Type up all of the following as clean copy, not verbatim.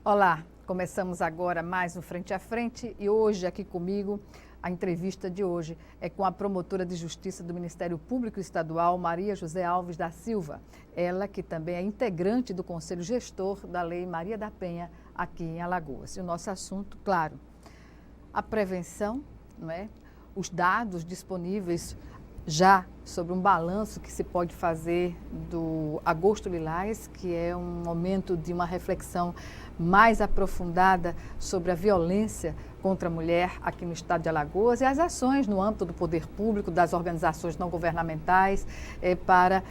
Olá, começamos agora mais um Frente a Frente e hoje aqui comigo, a entrevista de hoje é com a promotora de Justiça do Ministério Público Estadual, Maria José Alves da Silva. Ela que também é integrante do Conselho Gestor da Lei Maria da Penha aqui em Alagoas. E o nosso assunto, claro, a prevenção, não é? Os dados disponíveis já sobre um balanço que se pode fazer do Agosto Lilás, que é um momento de uma reflexão mais aprofundada sobre a violência contra a mulher aqui no estado de Alagoas e as ações no âmbito do poder público, das organizações não governamentais, para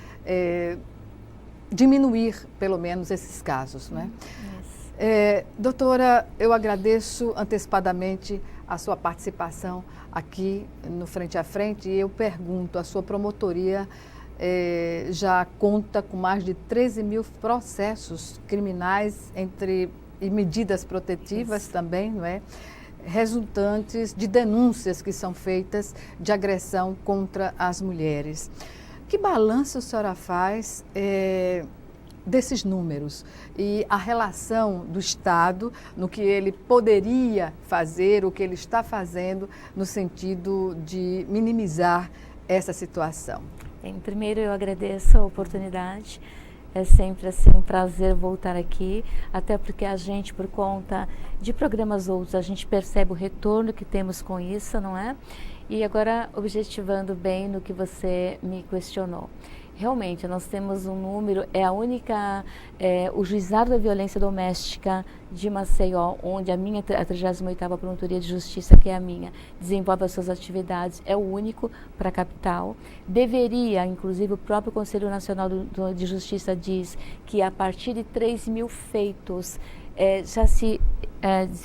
diminuir, pelo menos, esses casos, né? Doutora, eu agradeço antecipadamente a sua participação aqui no Frente a Frente e eu pergunto, a sua promotoria já conta com mais de 13 mil processos criminais e medidas protetivas também, não é? Resultantes de denúncias que são feitas de agressão contra as mulheres. Que balanço a senhora faz desses números e a relação do Estado no que ele poderia fazer, o que ele está fazendo no sentido de minimizar essa situação? Primeiro eu agradeço a oportunidade, é sempre assim um prazer voltar aqui, até porque a gente, por conta de programas outros, a gente percebe o retorno que temos com isso, não é? E agora, objetivando bem no que você me questionou. Realmente, nós temos um número, o Juizado da Violência Doméstica de Maceió, onde a 38ª Promotoria de Justiça, que é a minha, desenvolve as suas atividades, é o único para a capital. Deveria, inclusive, o próprio Conselho Nacional de Justiça diz que a partir de 3 mil feitos,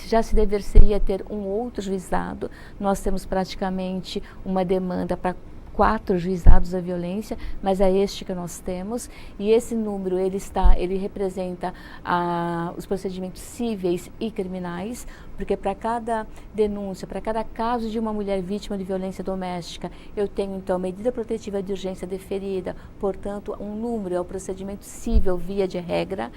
já se deveria ter um outro juizado. Nós temos praticamente uma demanda para 4 juizados da violência, mas é este que nós temos, e esse número ele representa os procedimentos cíveis e criminais, porque para cada denúncia, para cada caso de uma mulher vítima de violência doméstica, eu tenho então medida protetiva de urgência deferida, portanto um número é o procedimento cível via de regra,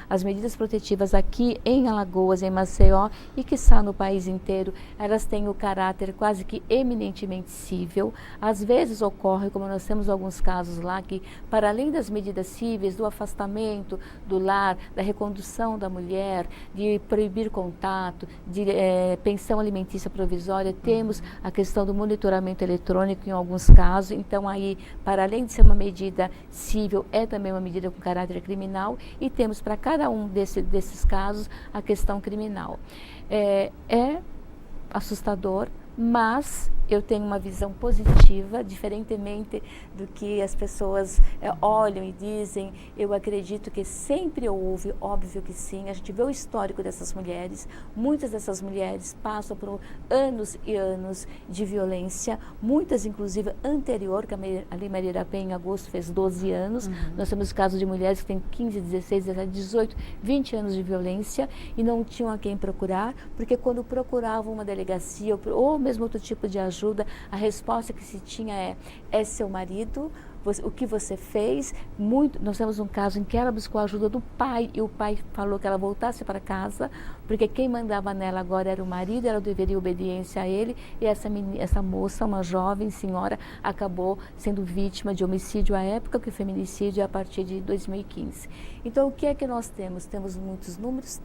as medidas protetivas aqui em Alagoas, em Maceió e quiçá no país inteiro, elas têm o caráter quase que eminentemente cível. Às vezes ocorre, como nós temos alguns casos lá, que para além das medidas cíveis, do afastamento do lar, da recondução da mulher, de proibir contato, de pensão alimentícia provisória, temos a questão do monitoramento eletrônico em alguns casos. Então aí, para além de ser uma medida cível, é também uma medida com caráter criminal, e temos para cada um desses casos a questão criminal. É assustador, mas eu tenho uma visão positiva, diferentemente do que as pessoas olham e dizem. Eu acredito que sempre houve, óbvio que sim, a gente vê o histórico dessas mulheres, muitas dessas mulheres passam por anos e anos de violência, muitas inclusive anterior, que a Lei Maria da Penha em agosto fez 12 anos, nós temos casos de mulheres que têm 15, 16, 17, 18, 20 anos de violência e não tinham a quem procurar, porque quando procuravam uma delegacia ou mesmo outro tipo de ajuda, a resposta que se tinha é seu marido, o que você fez. Nós temos um caso em que ela buscou a ajuda do pai e o pai falou que ela voltasse para casa, porque quem mandava nela agora era o marido, ela deveria obediência a ele, e essa moça, uma jovem senhora, acabou sendo vítima de homicídio à época, que o feminicídio é a partir de 2015. Então, o que é que nós temos? Temos muitos números,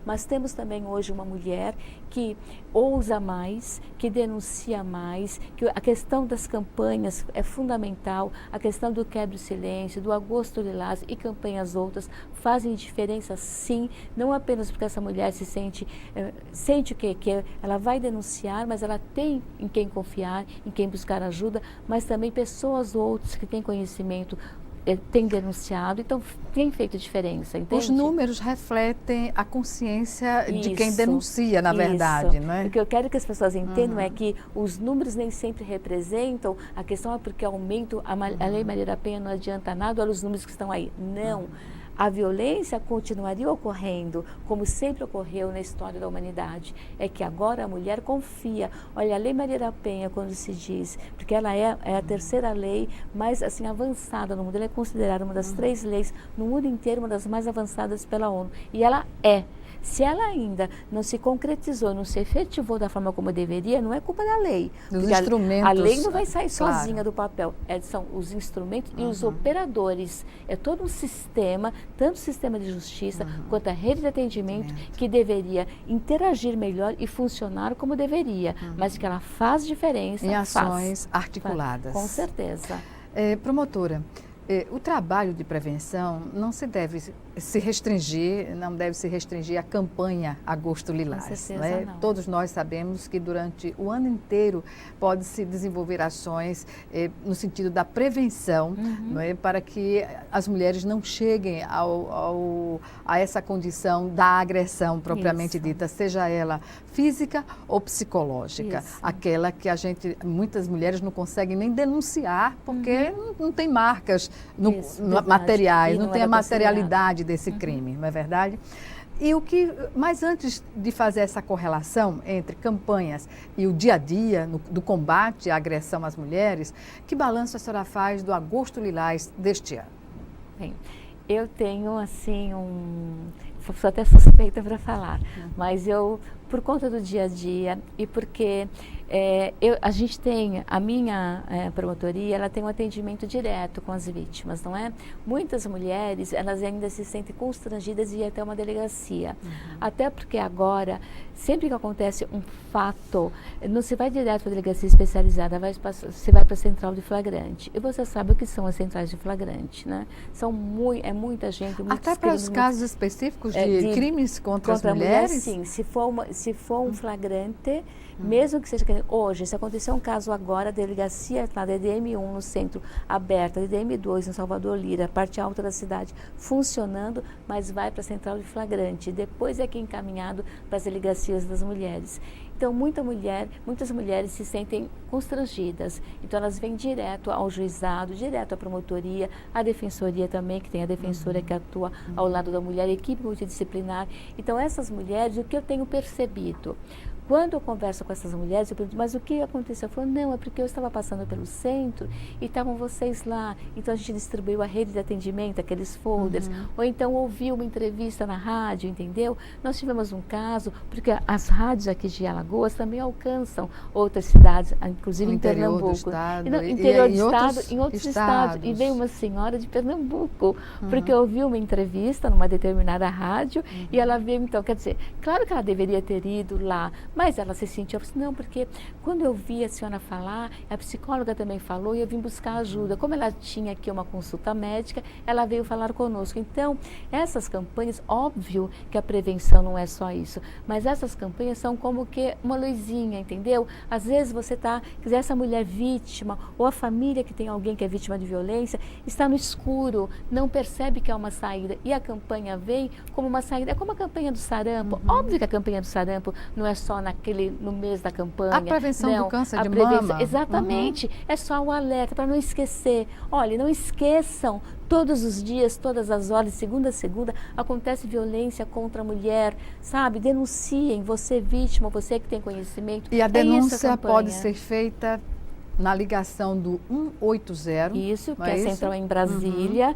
mas temos também hoje uma mulher que ousa mais, que denuncia mais, que a questão das campanhas é fundamental, a questão do quebra-silêncio, do Agosto Lilás e campanhas outras fazem diferença, sim, não apenas porque essa mulher sente que ela vai denunciar, mas ela tem em quem confiar, em quem buscar ajuda, mas também pessoas outras que têm conhecimento têm denunciado, então tem feito diferença, entende? Os números refletem a consciência de quem denuncia, na verdade, não é? O que eu quero que as pessoas entendam é que os números nem sempre representam, a questão é porque aumenta, a Lei Maria da Penha não adianta nada, olha os números que estão aí. Não. a violência continuaria ocorrendo, como sempre ocorreu na história da humanidade. É que agora a mulher confia. Olha, a Lei Maria da Penha, quando se diz, porque ela é a terceira lei mais assim avançada no mundo, ela é considerada uma das 3 leis no mundo inteiro, uma das mais avançadas pela ONU. E ela é. Se ela ainda não se concretizou, não se efetivou da forma como deveria, não é culpa da lei. Dos instrumentos. A lei não vai sair sozinha do papel. São os instrumentos e os operadores. É todo um sistema, tanto o sistema de justiça quanto a rede de atendimento, que deveria interagir melhor e funcionar como deveria. Mas que ela faz diferença. Em ações articuladas. Com certeza. Promotora, o trabalho de prevenção não deve se restringir à campanha Agosto Lilás. Com certeza, não. Todos nós sabemos que durante o ano inteiro pode-se desenvolver ações no sentido da prevenção, para que as mulheres não cheguem a essa condição da agressão propriamente dita, seja ela física ou psicológica. Aquela que muitas mulheres não conseguem nem denunciar, porque não tem marcas materiais, não tem a materialidade desse crime, não é verdade? Mas antes de fazer essa correlação entre campanhas e o dia a dia do combate à agressão às mulheres, que balanço a senhora faz do Agosto Lilás deste ano? Bem, eu tenho assim sou até suspeita para falar, mas por conta do dia a dia e porque a gente tem, a minha promotoria, ela tem um atendimento direto com as vítimas, não é? Muitas mulheres, elas ainda se sentem constrangidas de ir até uma delegacia, até porque agora, sempre que acontece um fato, não se vai direto para a delegacia especializada, você vai para a central de flagrante, e você sabe o que são as centrais de flagrante, né? É muita gente, até para os casos específicos de crimes contra as mulheres? Sim, se for um flagrante, mesmo que seja hoje, se acontecer um caso agora, a delegacia está da DDM1 no centro aberta, DDM2 no Salvador Lira, parte alta da cidade funcionando, mas vai para a central de flagrante, depois é que é encaminhado para as delegacias das mulheres. Então, muitas mulheres se sentem constrangidas, então elas vêm direto ao juizado, direto à promotoria, à defensoria também, que tem a defensora que atua ao lado da mulher, a equipe multidisciplinar. Então, essas mulheres, o que eu tenho percebido? Quando eu converso com essas mulheres, eu pergunto, mas o que aconteceu? Eu falo, não, é porque eu estava passando pelo centro e estavam vocês lá. Então, a gente distribuiu a rede de atendimento, aqueles folders. Ou então, ouviu uma entrevista na rádio, entendeu? Nós tivemos um caso, porque as rádios aqui de Alagoas também alcançam outras cidades, inclusive em Pernambuco. Interior do estado, em outros estados. E veio uma senhora de Pernambuco, porque ouviu uma entrevista numa determinada rádio e ela veio, então, quer dizer, claro que ela deveria ter ido lá, mas ela se sentiu assim, não, porque quando eu vi a senhora falar, a psicóloga também falou e eu vim buscar ajuda. Como ela tinha aqui uma consulta médica, ela veio falar conosco. Então, essas campanhas, óbvio que a prevenção não é só isso, mas essas campanhas são como que uma luzinha, entendeu? Às vezes você quiser essa mulher vítima ou a família que tem alguém que é vítima de violência, está no escuro, não percebe que é uma saída e a campanha vem como uma saída. É como a campanha do sarampo. Óbvio que a campanha do sarampo não é só no mês da campanha. A prevenção do câncer de mama. Exatamente. É só o alerta para não esquecer. Olha, não esqueçam, todos os dias, todas as horas, segunda a segunda, acontece violência contra a mulher, sabe? Denunciem, você vítima, você que tem conhecimento. E a denúncia pode ser feita na ligação do 180. Isso, que é a central em Brasília.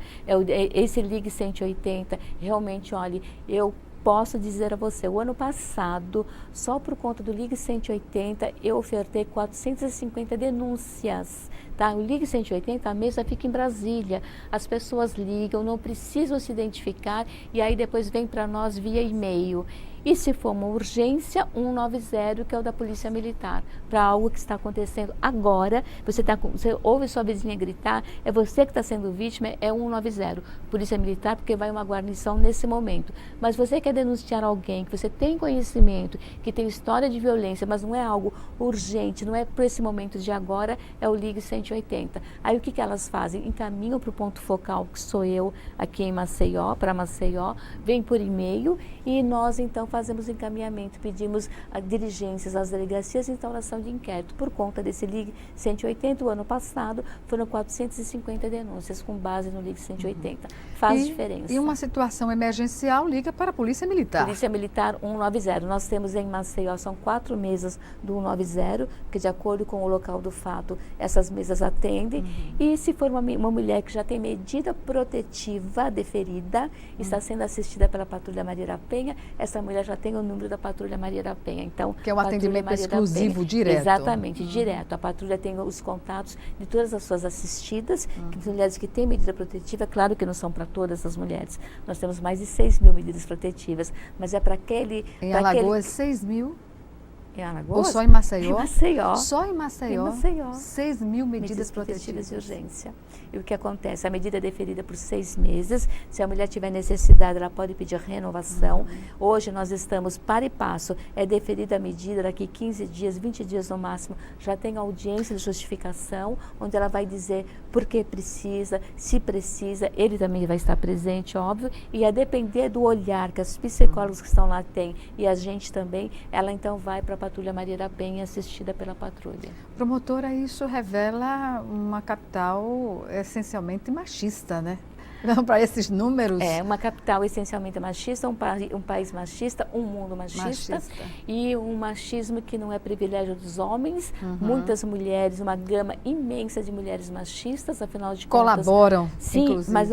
Esse Ligue 180, realmente, olha, eu posso dizer a você, o ano passado, só por conta do Ligue 180, eu ofertei 450 denúncias. Tá? O Ligue 180, a mesa fica em Brasília. As pessoas ligam, não precisam se identificar e aí depois vem para nós via e-mail. E se for uma urgência, 190, que é o da Polícia Militar, para algo que está acontecendo agora, você ouve sua vizinha gritar, é você que está sendo vítima, é 190, Polícia Militar, porque vai uma guarnição nesse momento. Mas você quer denunciar alguém, que você tem conhecimento, que tem história de violência, mas não é algo urgente, não é para esse momento de agora, é o Ligue 180. Aí o que elas fazem? Encaminham para o ponto focal, que sou eu, aqui em Maceió, para Maceió, vem por e-mail, e nós então fazemos encaminhamento, pedimos diligências às delegacias e instauração de inquérito. Por conta desse Ligue 180, o ano passado foram 450 denúncias com base no Ligue 180. Faz diferença. E uma situação emergencial liga para a Polícia Militar. Polícia Militar 190. Nós temos em Maceió, são 4 mesas do 190, que de acordo com o local do fato, essas mesas atendem. E se for uma mulher que já tem medida protetiva deferida, está sendo assistida pela Patrulha Maria da Penha, essa mulher já tem o número da Patrulha Maria da Penha. Então, que é um atendimento exclusivo, direto. Exatamente, direto. A patrulha tem os contatos de todas as suas assistidas, que são mulheres que têm medida protetiva, claro que não são para todas as mulheres. Nós temos mais de 6.000 medidas protetivas, mas é para aquele... Em Alagoas, 6.000? Em Alagoas? Ou só em Maceió? Em Maceió. Só em Maceió? Em Maceió. 6.000 medidas protetivas de urgência. E o que acontece? A medida é deferida por 6 meses. Se a mulher tiver necessidade, ela pode pedir renovação. Hoje nós estamos para e passo. É deferida a medida, daqui 15 dias, 20 dias no máximo, já tem audiência de justificação, onde ela vai dizer por que precisa, se precisa. Ele também vai estar presente, óbvio. E a depender do olhar que os psicólogos que estão lá têm e a gente também, ela então vai para a Patrulha Maria da Penha, assistida pela patrulha. Promotora, isso revela uma capital essencialmente machista, né? Para esses números. É, uma capital essencialmente machista, um país machista, um mundo machista. E um machismo que não é privilégio dos homens, muitas mulheres, uma gama imensa de mulheres machistas, afinal de contas... Colaboram, sim, inclusive. Mas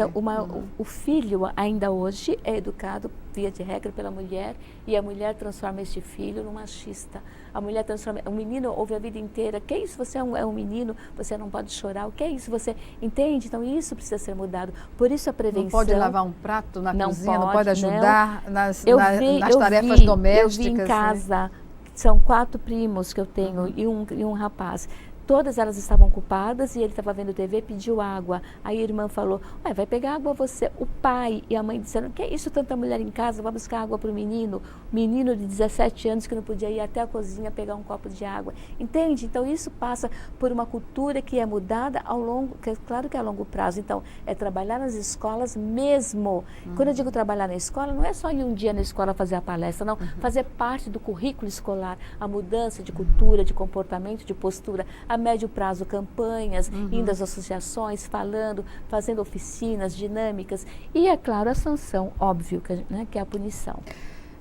o filho ainda hoje é educado, via de regra, pela mulher, e a mulher transforma este filho num machista. A mulher transforma... O menino ouve a vida inteira, que é isso? Você é um menino, você não pode chorar, o que é isso? Você entende? Então isso precisa ser mudado. Por isso a prevenção... Não pode lavar um prato na cozinha, não pode ajudar nas nas tarefas domésticas. Eu vi em casa, são 4 primos que eu tenho e um rapaz. Todas elas estavam ocupadas e ele estava vendo TV, pediu água. Aí a irmã falou, vai pegar água você. O pai e a mãe disseram, que é isso, tanta mulher em casa, vai buscar água para o menino. Menino de 17 anos que não podia ir até a cozinha pegar um copo de água. Entende? Então isso passa por uma cultura que é mudada ao longo, que é claro que é a longo prazo. Então é trabalhar nas escolas mesmo. Quando eu digo trabalhar na escola, não é só ir um dia na escola fazer a palestra, não. Fazer parte do currículo escolar, a mudança de cultura, de comportamento, de postura, a médio prazo, campanhas, indo às associações, falando, fazendo oficinas dinâmicas e, é claro, a sanção, óbvio, que é a punição.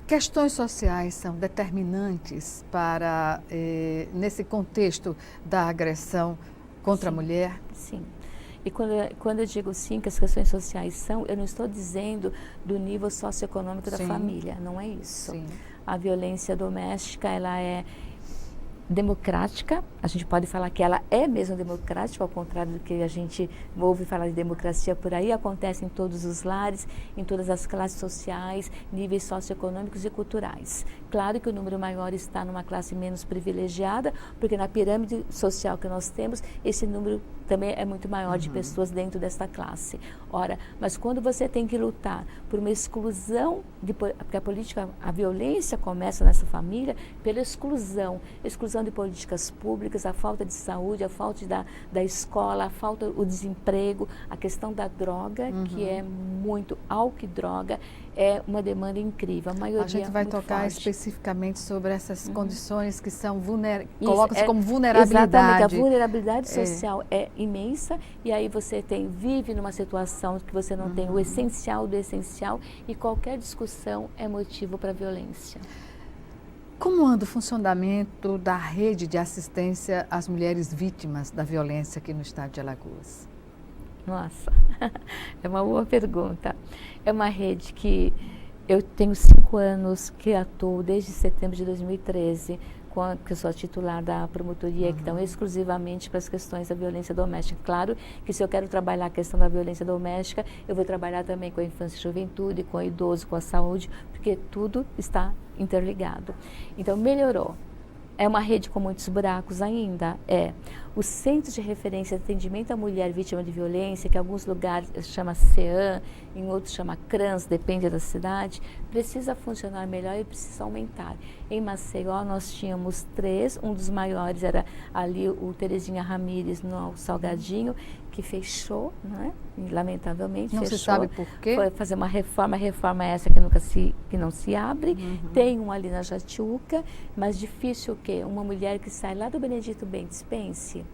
Questões sociais são determinantes para, nesse contexto da agressão contra a mulher? Sim. E quando eu digo sim que as questões sociais são, eu não estou dizendo do nível socioeconômico da família, não é isso. Sim. A violência doméstica, ela é democrática, a gente pode falar que ela é mesmo democrática, ao contrário do que a gente ouve falar de democracia por aí, acontece em todos os lares, em todas as classes sociais, níveis socioeconômicos e culturais. Claro que o número maior está numa classe menos privilegiada, porque na pirâmide social que nós temos, esse número também é muito maior de pessoas dentro desta classe. Ora, mas quando você tem que lutar por uma exclusão, porque a violência começa nessa família, pela exclusão de políticas públicas, a falta de saúde, a falta da escola, o desemprego, a questão da droga, que é muito álcool e droga, é uma demanda incrível. A gente vai tocar especificamente sobre essas condições que são colocam-se como vulnerabilidade. Exatamente, a vulnerabilidade social é imensa e aí você vive numa situação que você não tem o essencial do essencial e qualquer discussão é motivo para violência. Como anda o funcionamento da rede de assistência às mulheres vítimas da violência aqui no estado de Alagoas? Nossa, é uma boa pergunta. É uma rede que eu tenho 5 anos que atuo desde setembro de 2013, que eu sou a titular da promotoria, que estão exclusivamente para as questões da violência doméstica. Claro que se eu quero trabalhar a questão da violência doméstica, eu vou trabalhar também com a infância e juventude, com o idoso, com a saúde, porque tudo está interligado. Então, melhorou. É uma rede com muitos buracos ainda? É. O Centro de Referência de Atendimento à Mulher Vítima de Violência, que em alguns lugares chama CEAM, em outros chama CRANS, depende da cidade, precisa funcionar melhor e precisa aumentar. Em Maceió nós tínhamos 3, um dos maiores era ali o Terezinha Ramírez no Salgadinho, que fechou, né? Lamentavelmente não fechou. Se sabe por quê? Foi fazer uma reforma essa que não se abre. Tem um ali na Jatiuca, mas difícil o quê? Uma mulher que sai lá do Benedito Bentes Pense,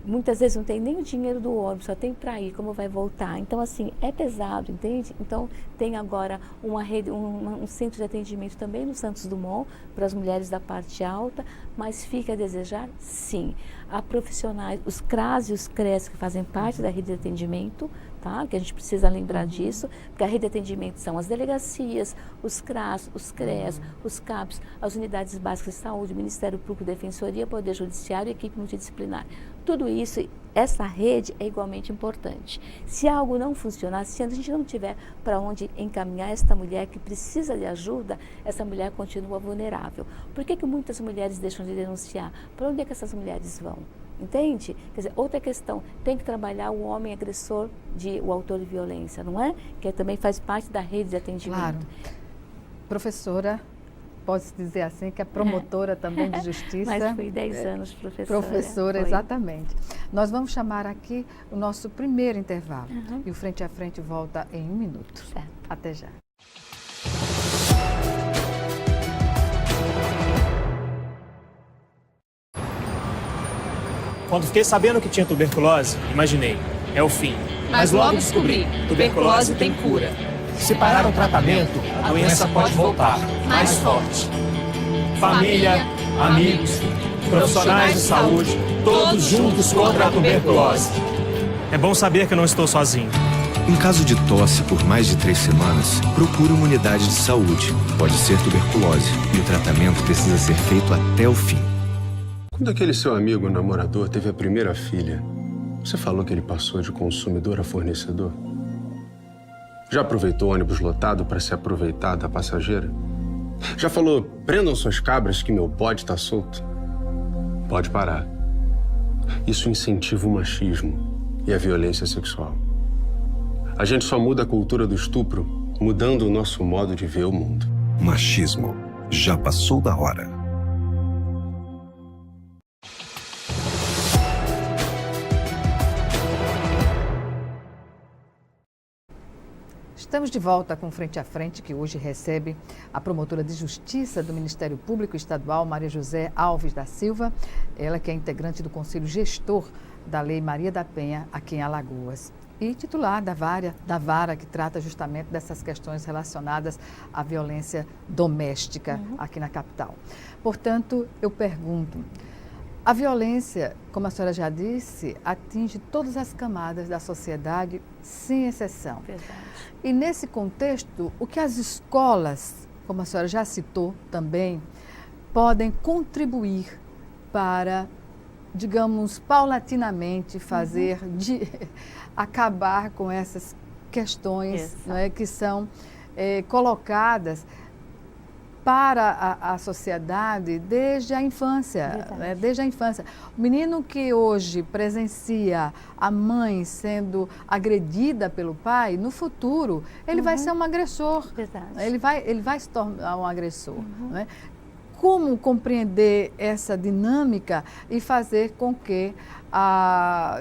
muitas vezes não tem nem o dinheiro do ônibus, só tem para ir, como vai voltar. Então, assim, é pesado, entende? Então, tem agora uma rede, um centro de atendimento também no Santos Dumont, para as mulheres da parte alta, mas fica a desejar, sim. Há profissionais, os CRAS e os CRES, que fazem parte da rede de atendimento, tá? Que a gente precisa lembrar disso, porque a rede de atendimento são as delegacias, os CRAS, os CRES, os CAPs, as unidades básicas de saúde, Ministério Público, Defensoria, Poder Judiciário e equipe multidisciplinar. Tudo isso, essa rede é igualmente importante. Se algo não funcionar, se a gente não tiver para onde encaminhar esta mulher que precisa de ajuda, essa mulher continua vulnerável. Por que muitas mulheres deixam de denunciar? Para onde é que essas mulheres vão? Entende? Quer dizer, outra questão, tem que trabalhar o homem agressor, o autor de violência, não é? Que também faz parte da rede de atendimento. Claro. Professora, pode-se dizer assim, que é promotora também de justiça. Mas fui 10 anos professora. Professora, exatamente. Nós vamos chamar aqui o nosso primeiro intervalo. E o Frente a Frente volta em 1 minuto. Certo. Até já. Quando fiquei sabendo que tinha tuberculose, imaginei, é o fim. Mas logo descobri, tuberculose tem cura. Se parar o tratamento, a doença pode voltar, mais forte. Família, amigos, profissionais de saúde, todos juntos contra a tuberculose. É bom saber que não estou sozinho. Em caso de tosse por mais de 3 semanas, procure uma unidade de saúde. Pode ser tuberculose e o tratamento precisa ser feito até o fim. Quando aquele seu amigo namorador teve a primeira filha, você falou que ele passou de consumidor a fornecedor? Já aproveitou ônibus lotado para se aproveitar da passageira? Já falou, prendam suas cabras que meu bode tá solto? Pode parar. Isso incentiva o machismo e a violência sexual. A gente só muda a cultura do estupro mudando o nosso modo de ver o mundo. Machismo. Já passou da hora. Estamos de volta com Frente a Frente, que hoje recebe a promotora de Justiça do Ministério Público Estadual, Maria José Alves da Silva, ela que é integrante do Conselho Gestor da Lei Maria da Penha, aqui em Alagoas, e titular da vara que trata justamente dessas questões relacionadas à violência doméstica aqui na capital. Portanto, eu pergunto, a violência, como a senhora já disse, atinge todas as camadas da sociedade, sem exceção. Verdade. E nesse contexto, o que as escolas, como a senhora já citou também, podem contribuir para, digamos, paulatinamente fazer, acabar com essas questões, né, que são colocadas para a sociedade desde a infância, né? Desde a infância. O menino que hoje presencia a mãe sendo agredida pelo pai, no futuro ele vai ser um agressor. Verdade. Ele vai se tornar um agressor. Né? Como compreender essa dinâmica e fazer com que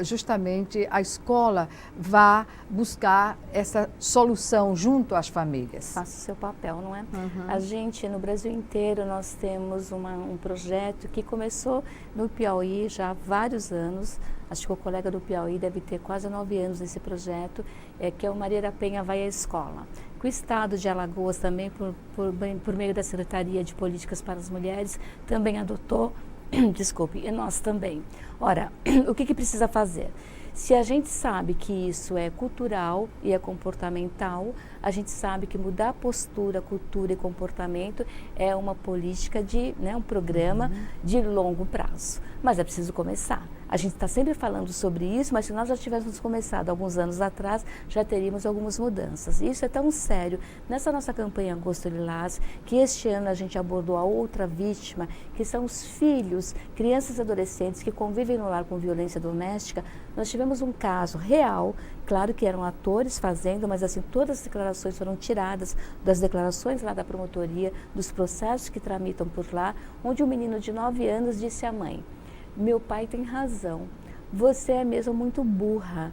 justamente a escola vá buscar essa solução junto às famílias? Faça o seu papel, não é? A gente, no Brasil inteiro, nós temos um projeto que começou no Piauí já há vários anos. Acho que o colega do Piauí deve ter quase 9 anos nesse projeto, que é o Maria da Penha Vai à Escola. O Estado de Alagoas também, por meio da Secretaria de Políticas para as Mulheres, também adotou, desculpe, e nós também. Ora, o que precisa fazer? Se a gente sabe que isso é cultural e é comportamental, a gente sabe que mudar postura, cultura e comportamento é uma política um programa de longo prazo. Mas é preciso começar. A gente está sempre falando sobre isso, mas se nós já tivéssemos começado alguns anos atrás, já teríamos algumas mudanças. Isso é tão sério. Nessa nossa campanha Agosto Lilás, que este ano a gente abordou a outra vítima, que são os filhos, crianças e adolescentes que convivem no lar com violência doméstica, nós tivemos um caso real, claro que eram atores fazendo, mas assim, todas as declarações foram tiradas das declarações lá da promotoria, dos processos que tramitam por lá, onde um menino de 9 anos disse à mãe: meu pai tem razão, você é mesmo muito burra.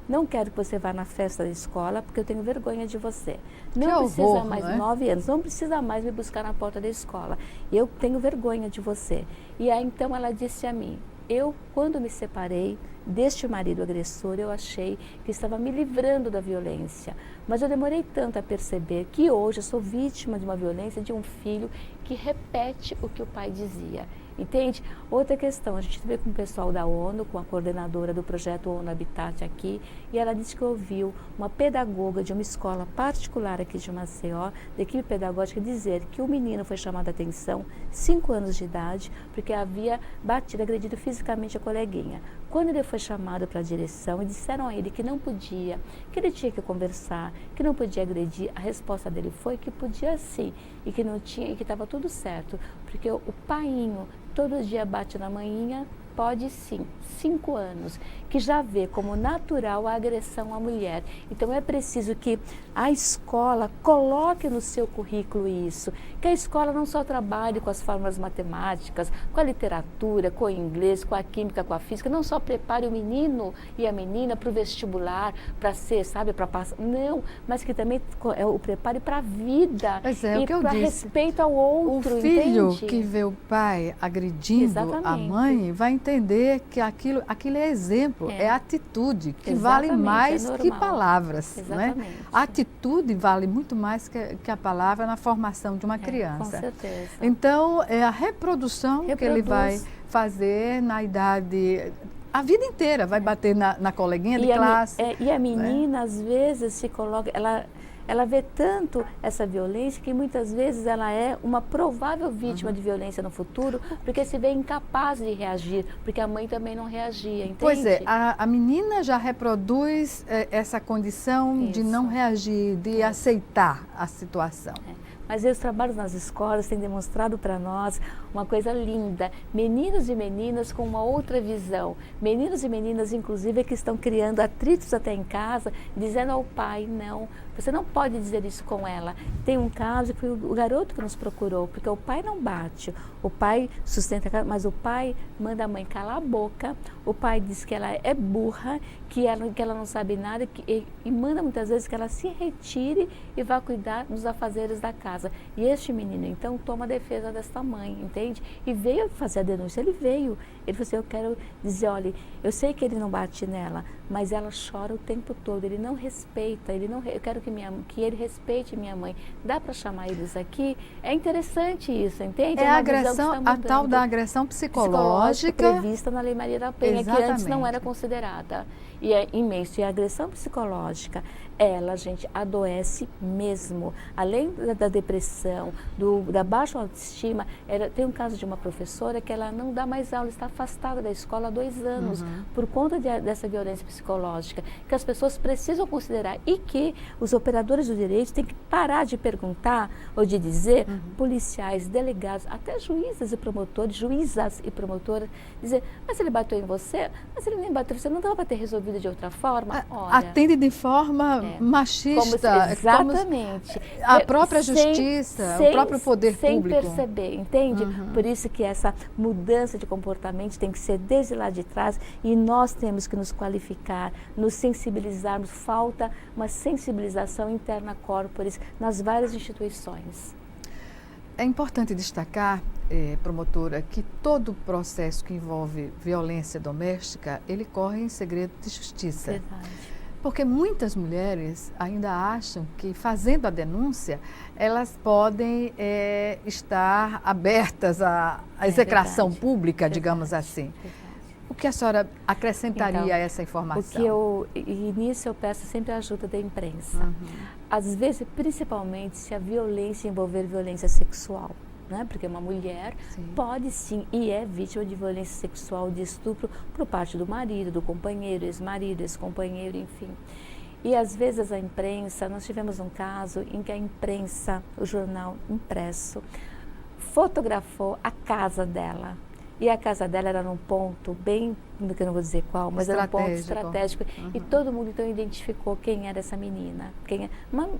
Não quero que você vá na festa da escola porque eu tenho vergonha de você. Não precisa mais, 9 anos, não precisa mais me buscar na porta da escola. Eu tenho vergonha de você. E aí então ela disse a mim: eu, quando me separei deste marido agressor, eu achei que estava me livrando da violência. Mas eu demorei tanto a perceber que hoje eu sou vítima de uma violência de um filho que repete o que o pai dizia. Entende? Outra questão, a gente veio com o pessoal da ONU, com a coordenadora do projeto ONU Habitat aqui, e ela disse que ouviu uma pedagoga de uma escola particular aqui de Maceió, da equipe pedagógica, dizer que o menino foi chamado a atenção, 5 anos de idade, porque havia batido, agredido fisicamente a coleguinha. Quando ele foi chamado para a direção e disseram a ele que não podia, que ele tinha que conversar, que não podia agredir, a resposta dele foi que podia sim, e que não tinha, e que estava tudo certo, porque o painho todo dia bate na manhinha, pode sim, 5 anos, que já vê como natural a agressão à mulher. Então é preciso que a escola coloque no seu currículo isso, que a escola não só trabalhe com as fórmulas matemáticas, com a literatura, com o inglês, com a química, com a física, não só prepare o menino e a menina para o vestibular, para ser, sabe, para passar, não, mas que também o prepare para a vida e para respeito ao outro, o filho entende? Que vê o pai agredindo a mãe vai entender que aquilo é exemplo, é atitude, que vale mais que palavras. Exatamente. Né? A atitude vale muito mais que a palavra na formação de uma criança. Com certeza. Então, é a reprodução que ele vai fazer na idade... A vida inteira vai bater na coleguinha de classe. E a menina, às vezes, se coloca... Ela vê tanto essa violência que muitas vezes ela é uma provável vítima de violência no futuro, porque se vê incapaz de reagir, porque a mãe também não reagia, entende? Pois é, a menina já reproduz essa condição de não reagir, de aceitar a situação. Mas os trabalhos nas escolas têm demonstrado para nós uma coisa linda. Meninos e meninas com uma outra visão. Meninos e meninas, inclusive, que estão criando atritos até em casa, dizendo ao pai: não, você não pode dizer isso com ela. Tem um caso que foi o garoto que nos procurou, porque o pai não bate, o pai sustenta a casa, mas o pai manda a mãe calar a boca, o pai diz que ela é burra, que ela não sabe nada, e manda muitas vezes que ela se retire e vá cuidar dos afazeres da casa. E este menino, então, toma a defesa desta mãe, entende? E veio fazer a denúncia, ele veio. Ele falou assim: eu quero dizer, olha, eu sei que ele não bate nela, mas ela chora o tempo todo, ele não respeita, eu quero que ele respeite minha mãe. Dá para chamar eles aqui? É interessante isso, entende? É a agressão, a tal da agressão psicológica prevista na Lei Maria da Penha, exatamente, que antes não era considerada. E é imenso. E a agressão psicológica, ela, gente, adoece mesmo. Além da depressão, da baixa autoestima, tem um caso de uma professora que ela não dá mais aula, está afastada da escola há 2 anos, por conta dessa violência psicológica, que as pessoas precisam considerar e que os operadores do direito têm que parar de perguntar ou de dizer, policiais, delegados, até juízas e promotores, juízas e promotoras, dizer: mas ele bateu em você? Mas ele nem bateu, você não dava para ter resolvido de outra forma? Olha, atende de forma machista. Exatamente. A própria justiça, o próprio poder público. Sem perceber, entende? Por isso que essa mudança de comportamento tem que ser desde lá de trás, e nós temos que nos qualificar, nos sensibilizarmos. Falta uma sensibilização interna corporis nas várias instituições. É importante destacar, promotora, que todo processo que envolve violência doméstica, ele corre em segredo de justiça. Verdade. Porque muitas mulheres ainda acham que, fazendo a denúncia, elas podem estar abertas à execração pública, digamos assim. O que a senhora acrescentaria a essa informação? Nisso eu peço sempre a ajuda da imprensa. Às vezes, principalmente, se a violência envolver violência sexual. né? Porque uma mulher Sim. pode sim e é vítima de violência sexual, de estupro por parte do marido, do companheiro, ex-marido, ex-companheiro, enfim. E às vezes a imprensa, nós tivemos um caso em que a imprensa, o jornal impresso, fotografou a casa dela. E a casa dela era num ponto bem, que eu não vou dizer qual, mas era um ponto estratégico. E todo mundo então identificou quem era essa menina.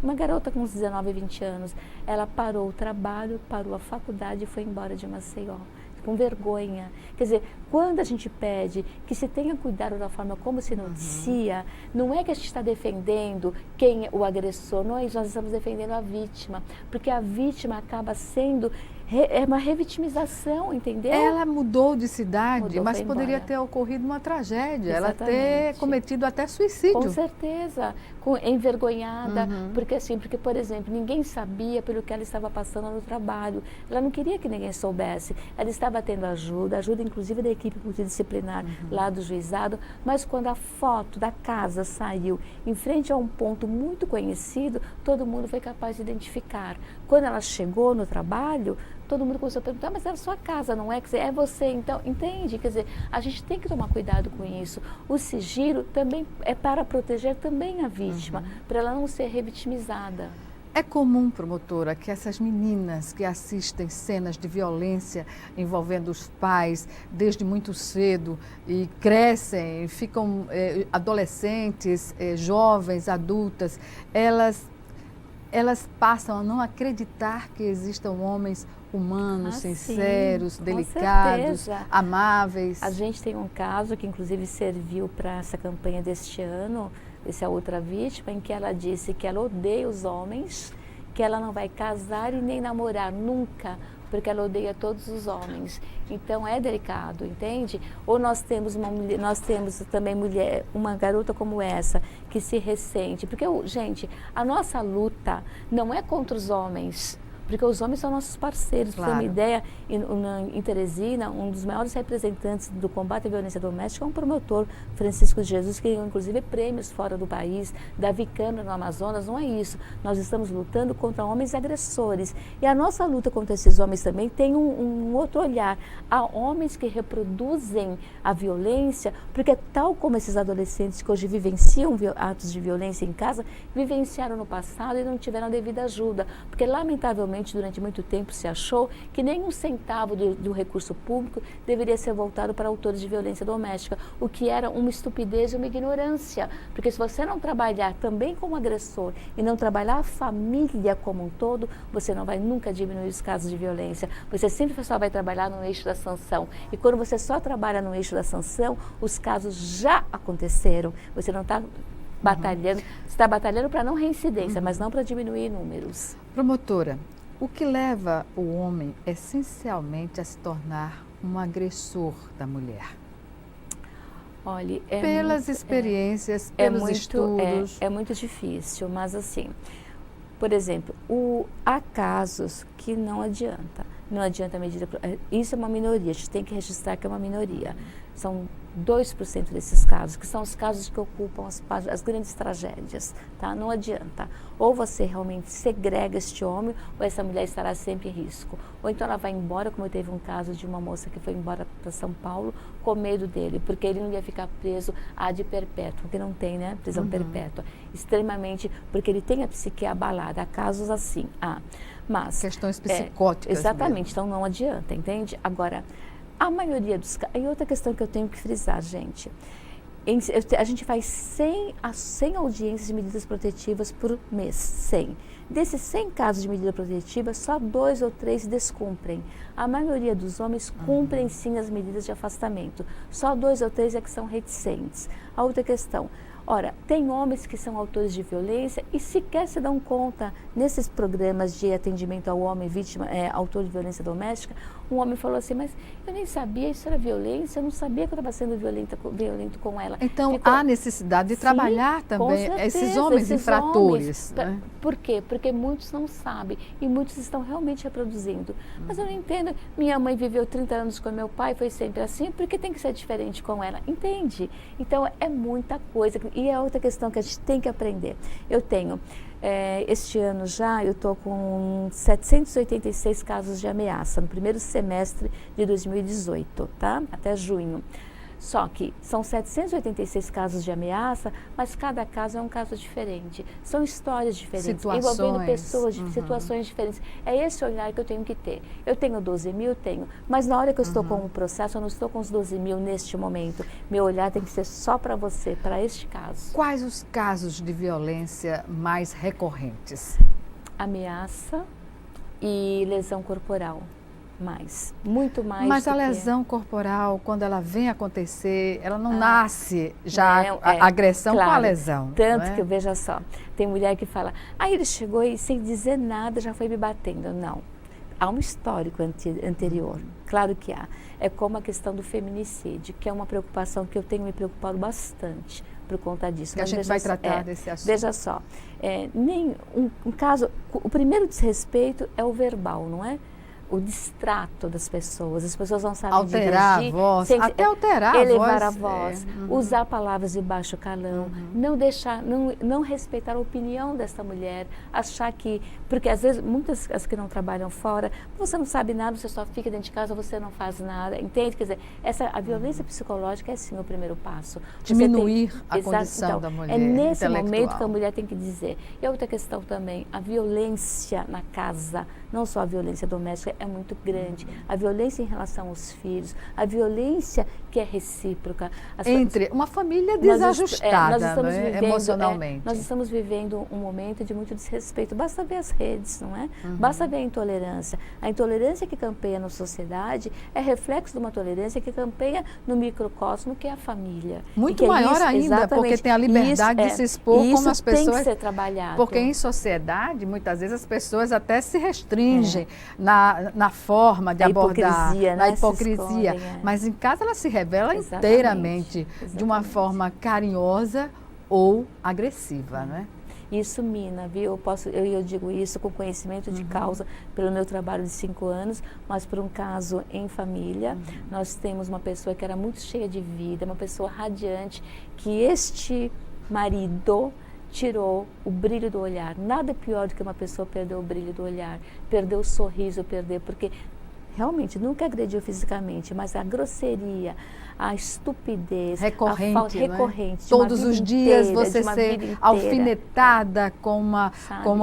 Uma garota com uns 19, 20 anos. Ela parou o trabalho, parou a faculdade e foi embora de Maceió. Com vergonha. Quer dizer, quando a gente pede que se tenha cuidado da forma como se noticia, não é que a gente está defendendo quem é o agressor, não é isso, nós estamos defendendo a vítima, porque a vítima acaba sendo uma revitimização, entendeu? Ela mudou de cidade, mas poderia embora. Ter ocorrido uma tragédia, Exatamente. Ela ter cometido até suicídio. Com certeza, envergonhada, porque, por exemplo, ninguém sabia pelo que ela estava passando no trabalho. Ela não queria que ninguém soubesse. Ela estava tendo ajuda inclusive da equipe multidisciplinar lá do juizado, mas quando a foto da casa saiu em frente a um ponto muito conhecido, todo mundo foi capaz de identificar. Quando ela chegou no trabalho, todo mundo começou a perguntar, mas era sua casa, não é? Quer dizer, é você, então, entende? Quer dizer, a gente tem que tomar cuidado com isso. O sigilo também é para proteger também a vítima, para ela não ser revitimizada. É comum, promotora, que essas meninas que assistem cenas de violência envolvendo os pais desde muito cedo e crescem, ficam adolescentes, jovens, adultas, elas passam a não acreditar que existam homens humanos, sinceros, sim, delicados, amáveis. A gente tem um caso que inclusive serviu para essa campanha deste ano, essa outra vítima, em que ela disse que ela odeia os homens, que ela não vai casar e nem namorar nunca, porque ela odeia todos os homens. Então é delicado, entende? Ou nós temos também uma garota como essa, que se ressente. Porque, gente, a nossa luta não é contra os homens, porque os homens são nossos parceiros. Claro. Para ter uma ideia, em Teresina, um dos maiores representantes do combate à violência doméstica é um promotor, Francisco de Jesus, que ganhou inclusive prêmios fora do país, Davi Câmara no Amazonas. Não é isso. Nós estamos lutando contra homens agressores. E a nossa luta contra esses homens também tem um outro olhar. Há homens que reproduzem a violência, porque tal como esses adolescentes que hoje vivenciam atos de violência em casa, vivenciaram no passado e não tiveram a devida ajuda. Porque, lamentavelmente, durante muito tempo se achou que nem um centavo do recurso público deveria ser voltado para autores de violência doméstica, o que era uma estupidez e uma ignorância, porque se você não trabalhar também como agressor e não trabalhar a família como um todo, você não vai nunca diminuir os casos de violência, você sempre só vai trabalhar no eixo da sanção, e quando você só trabalha no eixo da sanção, os casos já aconteceram, você não está batalhando, você está batalhando para não reincidência, mas não para diminuir números. Promotora, o que leva o homem essencialmente a se tornar um agressor da mulher? Olha, pelas experiências, pelos estudos. É muito difícil, mas assim, por exemplo, há casos que não adianta. Não adianta a medida. Isso é uma minoria, a gente tem que registrar que é uma minoria. São 2% desses casos, que são os casos que ocupam as grandes tragédias, tá? Não adianta. Ou você realmente segrega este homem, ou essa mulher estará sempre em risco. Ou então ela vai embora, como teve um caso de uma moça que foi embora para São Paulo com medo dele, porque ele não ia ficar preso de perpétua, porque não tem, né, prisão perpétua. Extremamente, porque ele tem a psique abalada. Há casos assim. Mas questões psicóticas. Exatamente, mesmo. Então não adianta, entende? Agora, a maioria dos casos... E outra questão que eu tenho que frisar, gente. A gente faz 100 audiências de medidas protetivas por mês, 100. Desses 100 casos de medida protetiva, só 2 ou 3 descumprem. A maioria dos homens cumprem sim as medidas de afastamento. Só 2 ou 3 é que são reticentes. A outra questão... Ora, tem homens que são autores de violência e sequer se dão conta, nesses programas de atendimento ao homem vítima, autor de violência doméstica, um homem falou assim, mas eu nem sabia, isso era violência, eu não sabia que eu estava sendo violento com ela. Então, há necessidade de trabalhar também esses homens infratores. Homens, né? Por quê? porque muitos não sabem e muitos estão realmente reproduzindo. Mas eu não entendo, minha mãe viveu 30 anos com meu pai, foi sempre assim, por que tem que ser diferente com ela? Entende? Então é muita coisa e é outra questão que a gente tem que aprender. Eu tenho, este ano já, eu estou com 786 casos de ameaça no primeiro semestre de 2018, tá? Até junho. Só que são 786 casos de ameaça, mas cada caso é um caso diferente. São histórias diferentes, envolvendo pessoas, situações diferentes. É esse olhar que eu tenho que ter. Eu tenho 12 mil, mas na hora que eu estou com o processo, eu não estou com os 12 mil neste momento. Meu olhar tem que ser só para você, para este caso. Quais os casos de violência mais recorrentes? Ameaça e lesão corporal. Muito mais. Mas a lesão corporal, quando ela vem acontecer, ela não nasce já a agressão claro, com a lesão. Tanto que, veja só, tem mulher que fala, ele chegou e sem dizer nada já foi me batendo. Não, há um histórico anterior, claro que há. É como a questão do feminicídio, que é uma preocupação que eu tenho me preocupado bastante por conta disso. Que a gente vai tratar desse assunto. Veja só, nem um caso, o primeiro desrespeito é o verbal, não é? O distrato das pessoas, as pessoas não sabem alterar dirigir, a voz, até alterar elevar a voz, usar palavras de baixo calão, não deixar, não respeitar a opinião dessa mulher, achar que, porque às vezes muitas as que não trabalham fora, você não sabe nada, você só fica dentro de casa, você não faz nada, entende? Quer dizer, a violência psicológica é sim o primeiro passo. Diminuir a condição da mulher. É nesse momento que a mulher tem que dizer. E outra questão também, a violência na casa, não só a violência doméstica, é muito grande. A violência em relação aos filhos, a violência que é recíproca. Entre uma família desajustada, nós estamos vivendo, emocionalmente. Nós estamos vivendo um momento de muito desrespeito. Basta ver as redes, não é? Basta ver a intolerância. A intolerância que campeia na sociedade é reflexo de uma tolerância que campeia no microcosmo, que é a família. Muito maior ainda, porque tem a liberdade de se expor como as pessoas... tem que ser trabalhado. Porque em sociedade, muitas vezes, as pessoas até se restringem na forma de abordar, na hipocrisia. Mas em casa ela se revela inteiramente de uma forma carinhosa ou agressiva, não é? Isso mina, viu? Eu digo isso com conhecimento de causa pelo meu trabalho de 5 anos, mas por um caso em família, nós temos uma pessoa que era muito cheia de vida, uma pessoa radiante, que este marido tirou o brilho do olhar. Nada pior do que uma pessoa perder o brilho do olhar, perder o sorriso, porque realmente nunca agrediu fisicamente, mas a grosseria, a estupidez, recorrente, a falta recorrente. Todos os dias você ser alfinetada com uma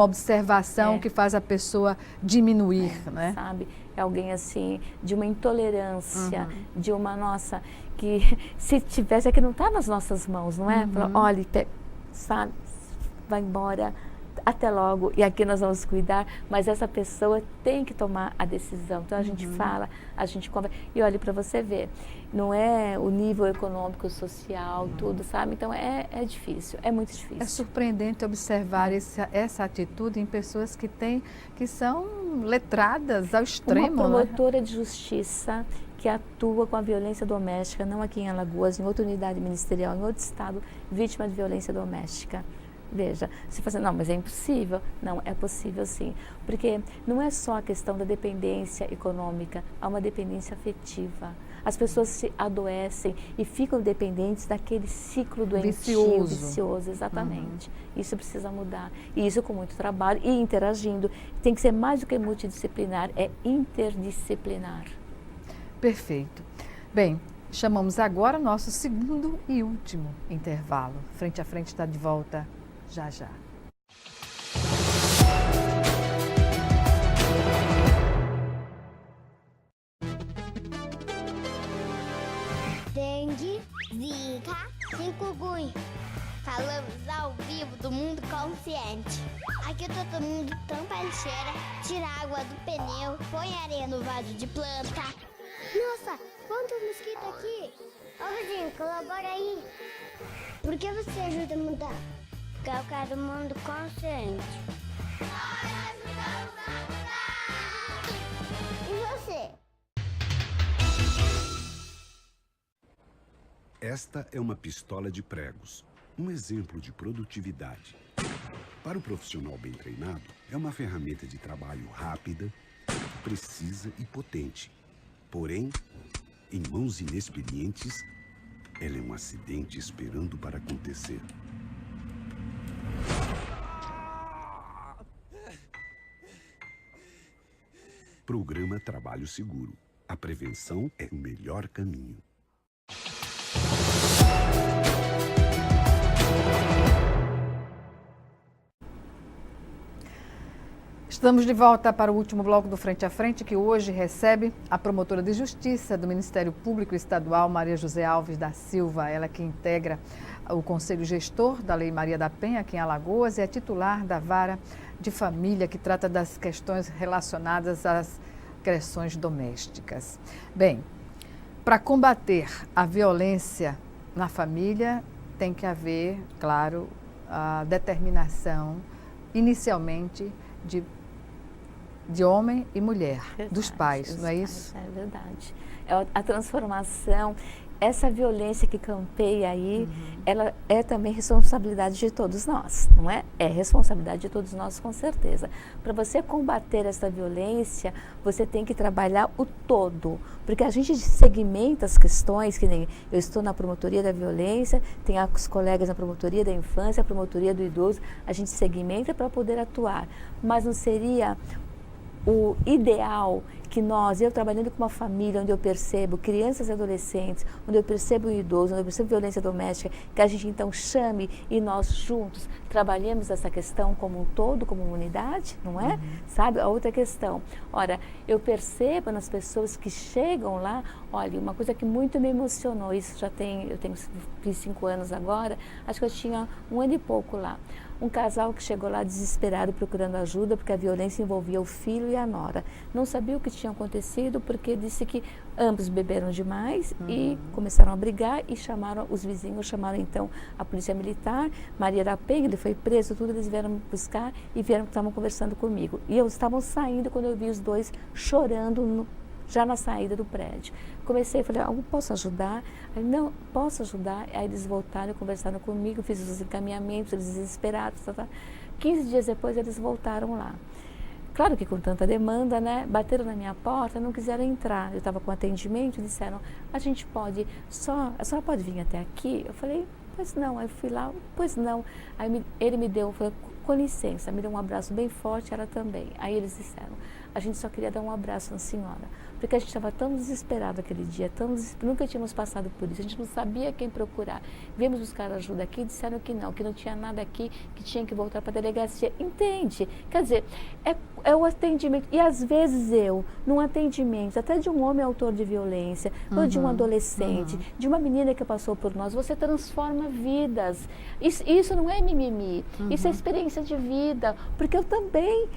observação que faz a pessoa diminuir, né? Sabe? É alguém assim, de uma intolerância, de uma nossa, que se tivesse, é que não está nas nossas mãos, não é? Olha, sabe, vai embora, até logo, e aqui nós vamos cuidar, mas essa pessoa tem que tomar a decisão. Então a gente fala, a gente conversa, e olha para você ver, não é o nível econômico, social, tudo, sabe? Então é difícil, é muito difícil. É surpreendente observar essa atitude em pessoas que são letradas ao extremo. Uma promotora de justiça que atua com a violência doméstica, não aqui em Alagoas, em outra unidade ministerial, em outro estado, vítima de violência doméstica. Veja, você fala assim, não, mas é impossível. Não, é possível sim, porque não é só a questão da dependência econômica, há uma dependência afetiva. As pessoas se adoecem e ficam dependentes daquele ciclo doentio, vicioso, exatamente. Isso precisa mudar, e isso com muito trabalho e interagindo. Tem que ser mais do que multidisciplinar, é interdisciplinar. Perfeito. Bem, chamamos agora o nosso segundo e último intervalo. Frente a Frente está de volta já já. Dengue, zika, chikungunya. Falamos ao vivo do mundo consciente. Aqui todo mundo tampa a lixeira, tira a água do pneu, põe areia no vaso de planta. Nossa, quantos mosquitos aqui! Ô vizinho, colabora aí. Por que você ajuda a mudar? Porque eu quero um mundo consciente. Nós ajudamos a mudar! E você? Esta é uma pistola de pregos, um exemplo de produtividade. Para o profissional bem treinado, é uma ferramenta de trabalho rápida, precisa e potente. Porém, em mãos inexperientes, ela é um acidente esperando para acontecer. Programa Trabalho Seguro. A prevenção é o melhor caminho. Estamos de volta para o último bloco do Frente a Frente, que hoje recebe a promotora de Justiça do Ministério Público Estadual, Maria José Alves da Silva. Ela que integra o Conselho Gestor da Lei Maria da Penha, aqui em Alagoas, e é titular da Vara de Família, que trata das questões relacionadas às agressões domésticas. Bem, para combater a violência na família, tem que haver, claro, a determinação, inicialmente, de homem e mulher, verdade, dos pais, não é isso? É verdade. A transformação, essa violência que campeia aí, ela é também responsabilidade de todos nós, não é? É responsabilidade de todos nós, com certeza. Para você combater essa violência, você tem que trabalhar o todo, porque a gente segmenta as questões, que nem eu estou na promotoria da violência, tem os colegas na promotoria da infância, a promotoria do idoso, a gente segmenta para poder atuar, mas não seria o ideal que eu trabalhando com uma família onde eu percebo crianças e adolescentes, onde eu percebo o idoso, onde eu percebo violência doméstica, que a gente então chame e nós juntos trabalhemos essa questão como um todo, como uma unidade, não é? Sabe? A outra questão, ora, eu percebo nas pessoas que chegam lá, olha, uma coisa que muito me emocionou, isso eu tenho 5 anos agora, acho que eu tinha 1 ano e pouco lá. Um casal que chegou lá desesperado procurando ajuda porque a violência envolvia o filho e a nora. Não sabia o que tinha acontecido porque disse que ambos beberam demais e começaram a brigar e os vizinhos chamaram então a polícia militar, Maria da Penha, ele foi preso, tudo, eles vieram me buscar e estavam conversando comigo. E eles estavam saindo quando eu vi os dois chorando já na saída do prédio. Comecei, falei, posso ajudar? Aí, não, posso ajudar? Aí eles voltaram, conversaram comigo, fiz os encaminhamentos, eles desesperados, 15 dias depois eles voltaram lá. Claro que com tanta demanda, né, bateram na minha porta, não quiseram entrar. Eu estava com atendimento, disseram, a senhora pode vir até aqui? Eu falei, pois não. Aí fui lá, pois não. Aí ele me deu, falei, com licença, me deu um abraço bem forte, ela também. Aí eles disseram, a gente só queria dar um abraço na senhora, porque a gente estava tão desesperado aquele dia, nunca tínhamos passado por isso, a gente não sabia quem procurar. Viemos buscar ajuda aqui, disseram que não tinha nada aqui, que tinha que voltar para a delegacia. Entende? Quer dizer, é o atendimento. E às vezes num atendimento, até de um homem autor de violência, ou de um adolescente, de uma menina que passou por nós, você transforma vidas. Isso não é mimimi, isso é experiência de vida, porque eu também,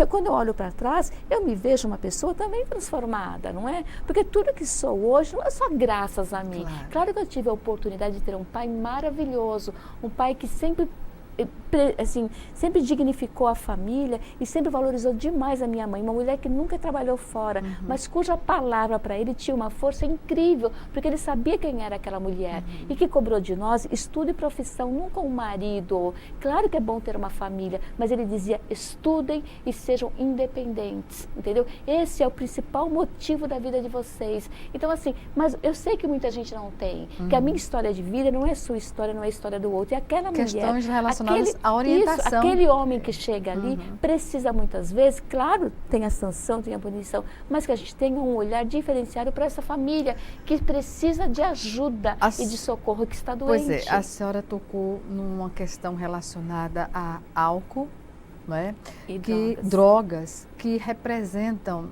quando eu olho para trás, eu me vejo uma pessoa também transformada, não é? Porque tudo que sou hoje não é só graças a mim. Claro que eu tive a oportunidade de ter um pai maravilhoso, um pai que sempre dignificou a família e sempre valorizou demais a minha mãe, uma mulher que nunca trabalhou fora, mas cuja palavra para ele tinha uma força incrível, porque ele sabia quem era aquela mulher e que cobrou de nós estudo e profissão, nunca um marido. Claro que é bom ter uma família, mas ele dizia, estudem e sejam independentes, entendeu? Esse é o principal motivo da vida de vocês. Então mas eu sei que muita gente não tem, que a minha história de vida não é sua história, não é a história do outro, e aquela questões mulher... a orientação. Aquele homem que chega ali precisa muitas vezes, claro, tem a sanção, tem a punição, mas que a gente tenha um olhar diferenciado para essa família que precisa de ajuda e de socorro, que está doente. Pois é, a senhora tocou numa questão relacionada a álcool, não é? E drogas que representam,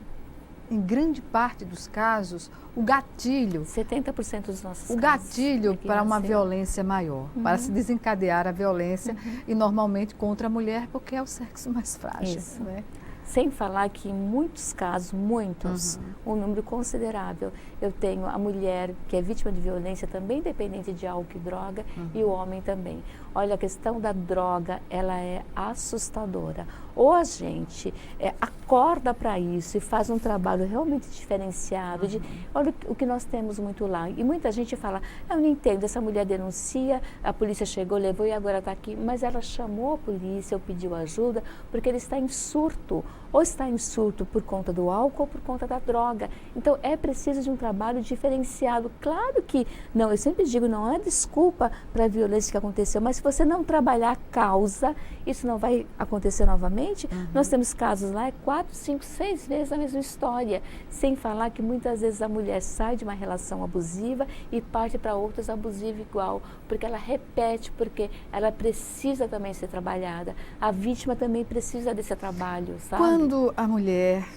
em grande parte dos casos, o gatilho. 70% dos nossos casos. O gatilho para uma violência maior, para se desencadear a violência, e normalmente contra a mulher, porque é o sexo mais frágil. Isso. Né? Sem falar que em muitos casos, um número considerável, eu tenho a mulher que é vítima de violência também dependente de álcool e droga e o homem também. Olha, a questão da droga, ela é assustadora. Ou a gente acorda para isso e faz um trabalho realmente diferenciado. Olha o que nós temos muito lá. E muita gente fala, eu não entendo, essa mulher denuncia, a polícia chegou, levou e agora está aqui. Mas ela chamou a polícia ou pediu ajuda porque ele está em surto. Ou está em surto por conta do álcool ou por conta da droga. Então, é preciso de um trabalho diferenciado. Claro que, não, eu sempre digo, não é desculpa para a violência que aconteceu, mas se você não trabalhar a causa, isso não vai acontecer novamente. Nós temos casos lá, 4, 5, 6 vezes a mesma história. Sem falar que muitas vezes a mulher sai de uma relação abusiva e parte para outras abusivas igual, porque ela repete, porque ela precisa também ser trabalhada. A vítima também precisa desse trabalho, sabe? Quando a mulher,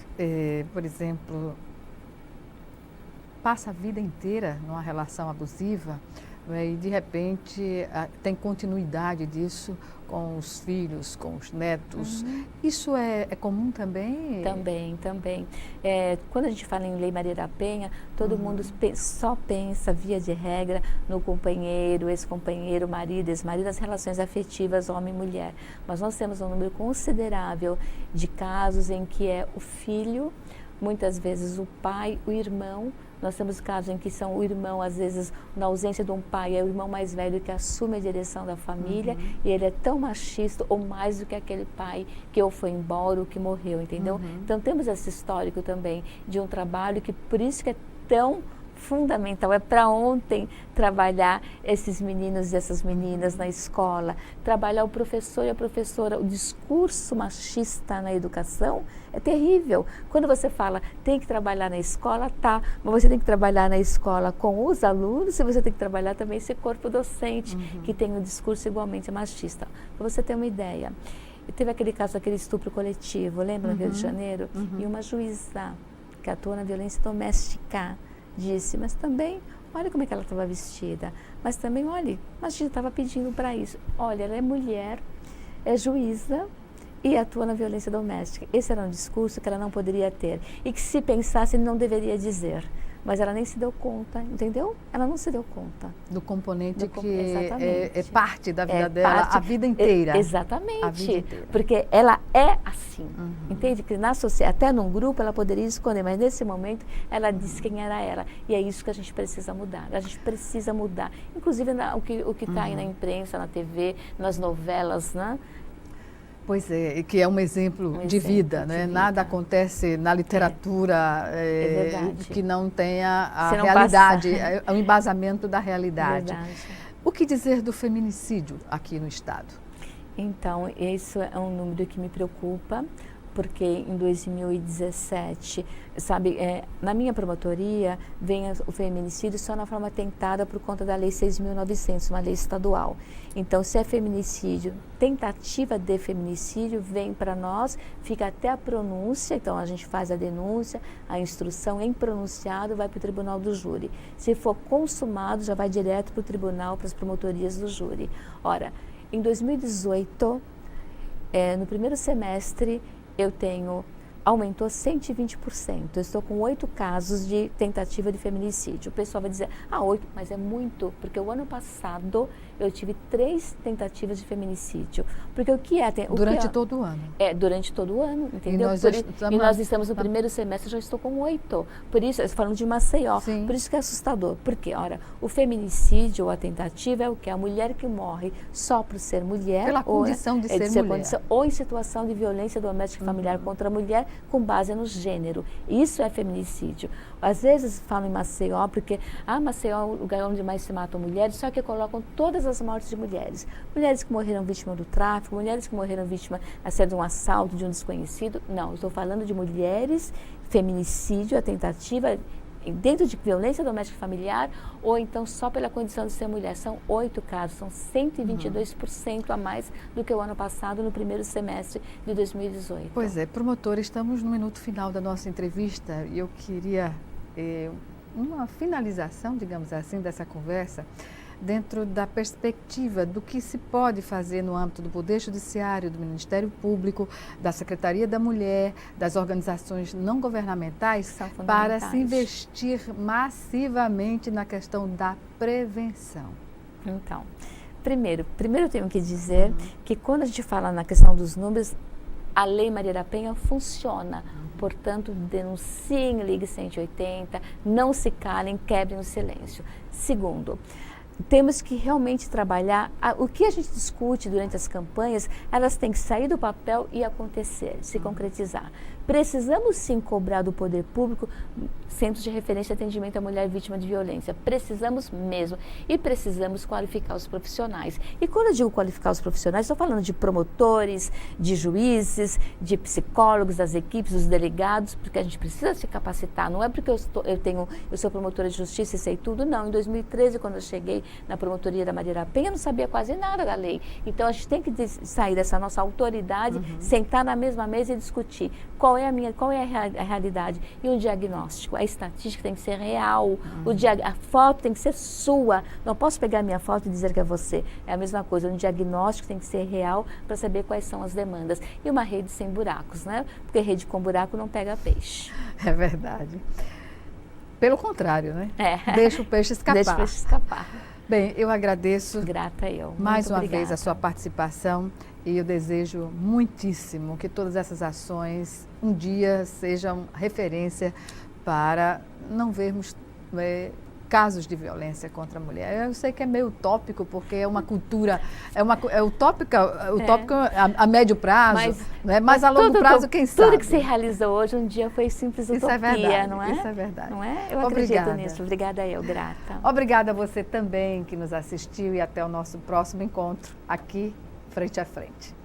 por exemplo, passa a vida inteira numa relação abusiva, e de repente tem continuidade disso com os filhos, com os netos, isso é comum também? Também. Quando a gente fala em Lei Maria da Penha, todo mundo só pensa, via de regra, no companheiro, ex-companheiro, marido, ex-marido, as relações afetivas homem e mulher. Mas nós temos um número considerável de casos em que é o filho, muitas vezes o pai, o irmão. Nós temos casos em que são o irmão, às vezes, na ausência de um pai, é o irmão mais velho que assume a direção da família e ele é tão machista ou mais do que aquele pai que ou foi embora ou que morreu, entendeu? Então, temos esse histórico também de um trabalho que, por isso que é tão fundamental, é para ontem trabalhar esses meninos e essas meninas na escola, trabalhar o professor e a professora. O discurso machista na educação é terrível. Quando você fala, tem que trabalhar na escola, tá, mas você tem que trabalhar na escola com os alunos e você tem que trabalhar também esse corpo docente, que tem um discurso igualmente machista. Para você ter uma ideia, teve aquele caso, aquele estupro coletivo, lembra, no Rio de Janeiro? E uma juíza que atua na violência doméstica disse, mas também, olha como é que ela estava vestida, mas também, olha, a gente estava pedindo para isso. Olha, ela é mulher, é juíza e atua na violência doméstica. Esse era um discurso que ela não poderia ter e que, se pensasse, não deveria dizer. Mas ela nem se deu conta, entendeu? Ela não se deu conta. Do componente que é parte da vida dela a vida inteira. Exatamente. A vida inteira. Porque ela é assim. Entende? Que na sociedade, até num grupo, ela poderia esconder, mas nesse momento ela disse quem era ela. E é isso que a gente precisa mudar. A gente precisa mudar. Inclusive o que está aí na imprensa, na TV, nas novelas, né? Pois é, que é um exemplo de vida, né? Nada acontece na literatura que não tenha a realidade, o embasamento da realidade. O que dizer do feminicídio aqui no estado? Então, isso é um número que me preocupa, porque em 2017, sabe, na minha promotoria vem o feminicídio só na forma tentada por conta da Lei 6.900, uma lei estadual. Então, se é feminicídio, tentativa de feminicídio, vem para nós, fica até a pronúncia, então a gente faz a denúncia, a instrução em pronunciado, vai para o tribunal do júri. Se for consumado, já vai direto para o tribunal, para as promotorias do júri. Ora, em 2018, no primeiro semestre, aumentou 120%. Eu estou com 8 casos de tentativa de feminicídio. O pessoal vai dizer, 8, mas é muito, porque o ano passado eu tive 3 tentativas de feminicídio. Porque o que é? Durante todo o ano? Durante todo o ano, entendeu? E nós estamos no primeiro semestre, já estou com 8. Por isso, falando de Maceió, por isso que é assustador. Porque, ora, o feminicídio ou a tentativa é o que? A mulher que morre só por ser mulher. Pela condição de ser mulher. Ou em situação de violência doméstica e familiar contra a mulher, com base no gênero. Isso é feminicídio. Às vezes falam em Maceió, porque Maceió é o lugar onde mais se matam mulheres, só que colocam todas as mortes de mulheres. Mulheres que morreram vítimas do tráfico, mulheres que morreram vítimas de um assalto de um desconhecido. Não, estou falando de mulheres, feminicídio, a tentativa dentro de violência doméstica e familiar, ou então só pela condição de ser mulher. São 8 casos, são 122% a mais do que o ano passado, no primeiro semestre de 2018. Pois é, promotora, estamos no minuto final da nossa entrevista e eu queria uma finalização, digamos assim, dessa conversa, dentro da perspectiva do que se pode fazer no âmbito do Poder Judiciário, do Ministério Público, da Secretaria da Mulher, das organizações não governamentais, para se investir massivamente na questão da prevenção? Então, primeiro eu tenho que dizer que quando a gente fala na questão dos números, a Lei Maria da Penha funciona. Portanto, denunciem, ligue 180, não se calem, quebrem o silêncio. Segundo, temos que realmente trabalhar, o que a gente discute durante as campanhas, elas têm que sair do papel e acontecer, se concretizar. Precisamos sim cobrar do poder público centros de referência de atendimento à mulher vítima de violência. Precisamos mesmo. E precisamos qualificar os profissionais. E quando eu digo qualificar os profissionais, estou falando de promotores, de juízes, de psicólogos, das equipes, dos delegados, porque a gente precisa se capacitar. Não é porque eu sou promotora de justiça e sei tudo, não. Em 2013, quando eu cheguei na promotoria da Maria da Penha, eu não sabia quase nada da lei. Então, a gente tem que sair dessa nossa autoridade, sentar na mesma mesa e discutir qual é a realidade e o diagnóstico. A estatística tem que ser real, a foto tem que ser sua. Não posso pegar a minha foto e dizer que é você. É a mesma coisa, o diagnóstico tem que ser real para saber quais são as demandas. E uma rede sem buracos, né? Porque rede com buraco não pega peixe. É verdade. Pelo contrário, né? Deixa o peixe escapar. Deixa o peixe escapar. Bem, eu agradeço. Grata eu. Mais uma vez a sua participação. E eu desejo muitíssimo que todas essas ações um dia sejam referência para não vermos casos de violência contra a mulher. Eu sei que é meio utópico, porque é uma cultura, é utópico a médio prazo, mas a longo prazo, quem sabe? Tudo que se realizou hoje, um dia foi simples utopia, é verdade, não é? Isso é verdade. Não é? Eu acredito nisso. Obrigada eu, grata. Obrigada a você também que nos assistiu e até o nosso próximo encontro aqui, frente a frente.